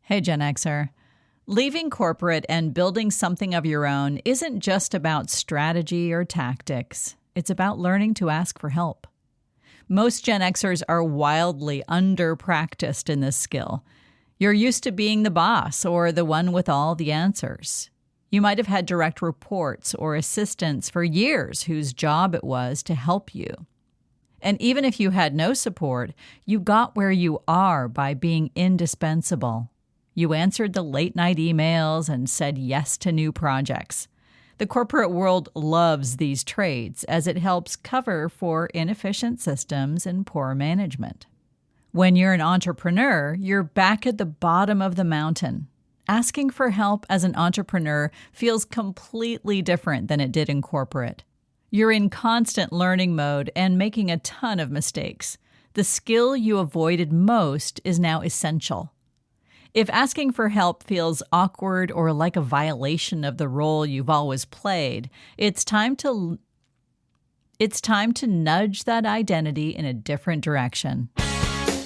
Hey, Gen Xer. Leaving corporate and building something of your own isn't just about strategy or tactics. It's about learning to ask for help. Most Gen Xers are wildly under-practiced in this skill. You're used to being the boss or the one with all the answers. You might have had direct reports or assistants for years whose job it was to help you. And even if you had no support, you got where you are by being indispensable. You answered the late-night emails and said yes to new projects. The corporate world loves these traits as it helps cover for inefficient systems and poor management. When you're an entrepreneur, you're back at the bottom of the mountain. Asking for help as an entrepreneur feels completely different than it did in corporate. You're in constant learning mode and making a ton of mistakes. The skill you avoided most is now essential. If asking for help feels awkward or like a violation of the role you've always played, it's time to nudge that identity in a different direction.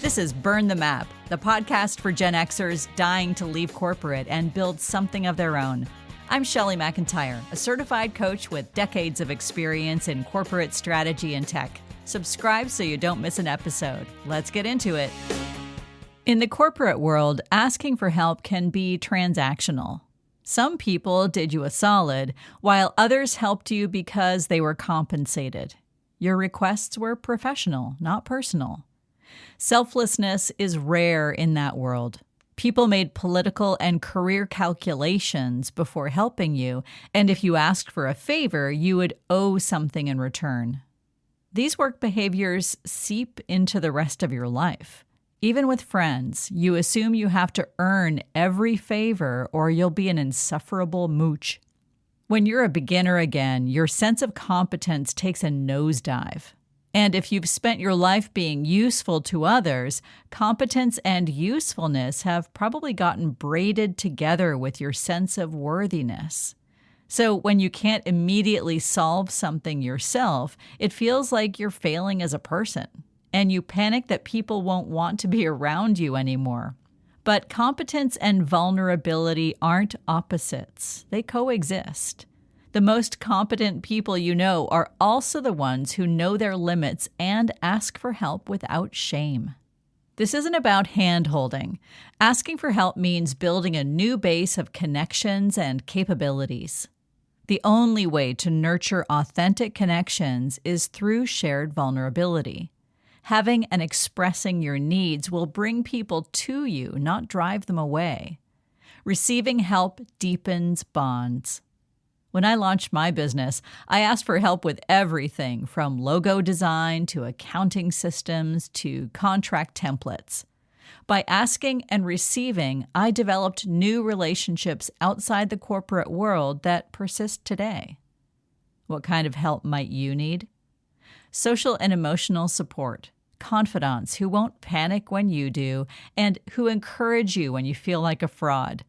This is Burn the Map, the podcast for Gen Xers dying to leave corporate and build something of their own. I'm Shelley McIntyre, a certified coach with decades of experience in corporate strategy and tech. Subscribe so you don't miss an episode. Let's get into it. In the corporate world, asking for help can be transactional. Some people did you a solid, while others helped you because they were compensated. Your requests were professional, not personal. Selflessness is rare in that world. People made political and career calculations before helping you, and if you asked for a favor, you would owe something in return. These work behaviors seep into the rest of your life. Even with friends, you assume you have to earn every favor or you'll be an insufferable mooch. When you're a beginner again, your sense of competence takes a nosedive. And if you've spent your life being useful to others, competence and usefulness have probably gotten braided together with your sense of worthiness. So when you can't immediately solve something yourself, it feels like you're failing as a person. And you panic that people won't want to be around you anymore. But competence and vulnerability aren't opposites. They coexist. The most competent people you know are also the ones who know their limits and ask for help without shame. This isn't about hand-holding. Asking for help means building a new base of connections and capabilities. The only way to nurture authentic connections is through shared vulnerability. Having and expressing your needs will bring people to you, not drive them away. Receiving help deepens bonds. When I launched my business, I asked for help with everything from logo design to accounting systems to contract templates. By asking and receiving, I developed new relationships outside the corporate world that persist today. What kind of help might you need? Social and emotional support, confidants who won't panic when you do, and who encourage you when you feel like a fraud.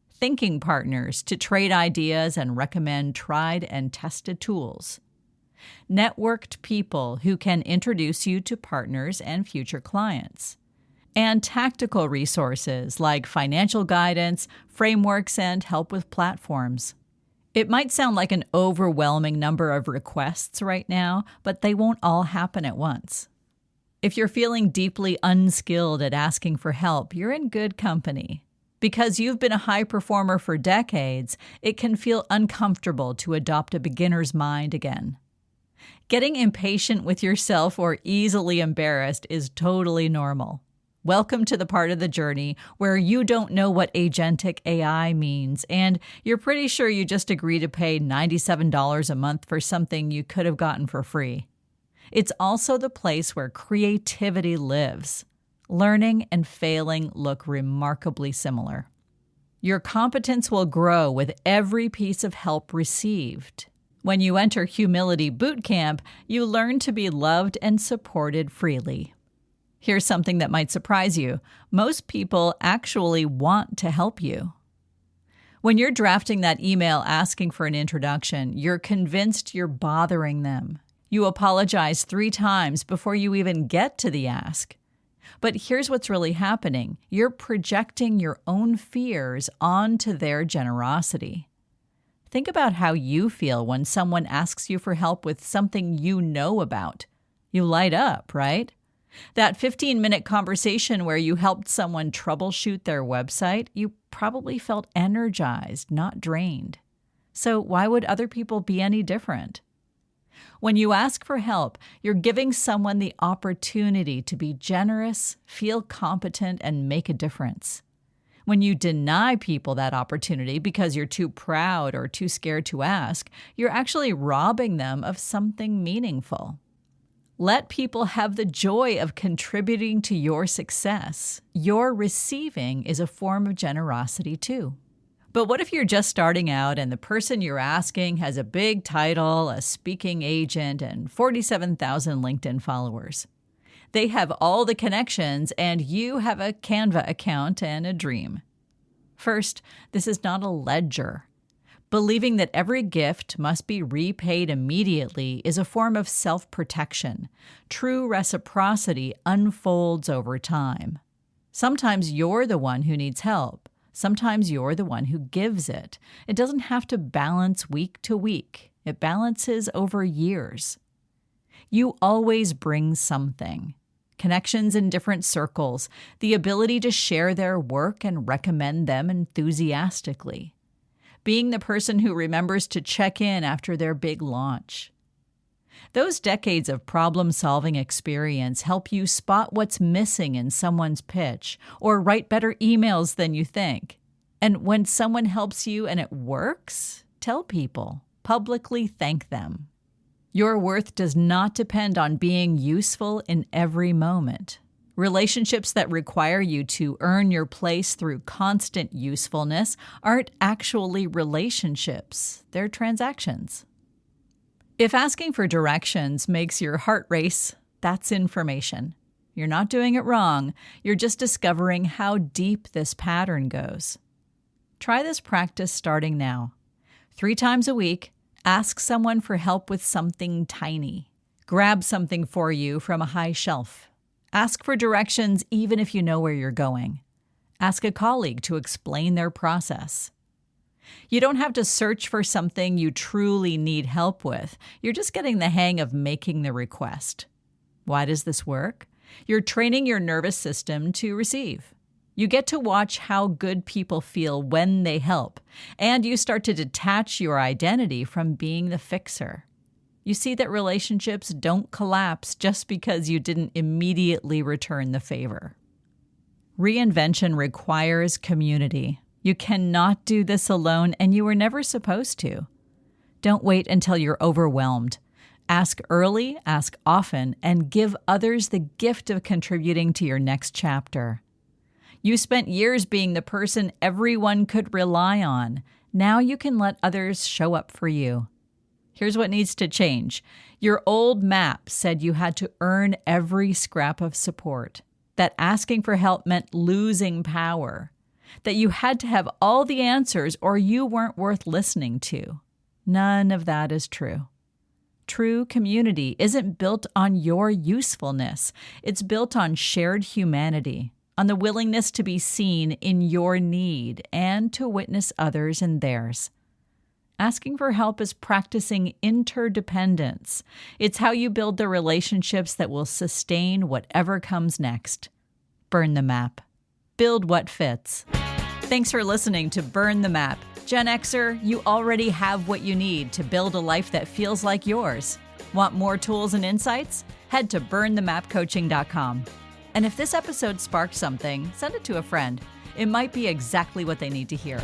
Thinking partners to trade ideas and recommend tried and tested tools. Networked people who can introduce you to partners and future clients. And tactical resources like financial guidance, frameworks, and help with platforms. It might sound like an overwhelming number of requests right now, but they won't all happen at once. If you're feeling deeply unskilled at asking for help, you're in good company. Because you've been a high performer for decades, it can feel uncomfortable to adopt a beginner's mind again. Getting impatient with yourself or easily embarrassed is totally normal. Welcome to the part of the journey where you don't know what agentic AI means, and you're pretty sure you just agree to pay $97 a month for something you could have gotten for free. It's also the place where creativity lives. Learning and failing look remarkably similar. Your competence will grow with every piece of help received. When you enter Humility Bootcamp, you learn to be loved and supported freely. Here's something that might surprise you. Most people actually want to help you. When you're drafting that email asking for an introduction, you're convinced you're bothering them. You apologize 3 times before you even get to the ask. But here's what's really happening. You're projecting your own fears onto their generosity. Think about how you feel when someone asks you for help with something you know about. You light up, right? That 15-minute conversation where you helped someone troubleshoot their website, you probably felt energized, not drained. So why would other people be any different? When you ask for help, you're giving someone the opportunity to be generous, feel competent, and make a difference. When you deny people that opportunity because you're too proud or too scared to ask, you're actually robbing them of something meaningful. Let people have the joy of contributing to your success. Your receiving is a form of generosity too. But what if you're just starting out and the person you're asking has a big title, a speaking agent, and 47,000 LinkedIn followers? They have all the connections and you have a Canva account and a dream. First, this is not a ledger. Believing that every gift must be repaid immediately is a form of self-protection. True reciprocity unfolds over time. Sometimes you're the one who needs help. Sometimes you're the one who gives it. It doesn't have to balance week to week. It balances over years. You always bring something. Connections in different circles, the ability to share their work and recommend them enthusiastically. Being the person who remembers to check in after their big launch. Those decades of problem-solving experience help you spot what's missing in someone's pitch or write better emails than you think. And when someone helps you and it works, tell people, publicly thank them. Your worth does not depend on being useful in every moment. Relationships that require you to earn your place through constant usefulness aren't actually relationships, they're transactions. If asking for directions makes your heart race, that's information. You're not doing it wrong, you're just discovering how deep this pattern goes. Try this practice starting now. 3 times a week, ask someone for help with something tiny. Grab something for you from a high shelf. Ask for directions even if you know where you're going. Ask a colleague to explain their process. You don't have to search for something you truly need help with. You're just getting the hang of making the request. Why does this work? You're training your nervous system to receive. You get to watch how good people feel when they help, and you start to detach your identity from being the fixer. You see that relationships don't collapse just because you didn't immediately return the favor. Reinvention requires community. You cannot do this alone, and you were never supposed to. Don't wait until you're overwhelmed. Ask early, ask often, and give others the gift of contributing to your next chapter. You spent years being the person everyone could rely on. Now you can let others show up for you. Here's what needs to change. Your old map said you had to earn every scrap of support, that asking for help meant losing power, that you had to have all the answers or you weren't worth listening to. None of that is true. True community isn't built on your usefulness. It's built on shared humanity, on the willingness to be seen in your need and to witness others in theirs. Asking for help is practicing interdependence. It's how you build the relationships that will sustain whatever comes next. Burn the map. Build what fits. Thanks for listening to Burn the Map. Gen Xer, you already have what you need to build a life that feels like yours. Want more tools and insights? Head to burnthemapcoaching.com. And if this episode sparked something, send it to a friend. It might be exactly what they need to hear.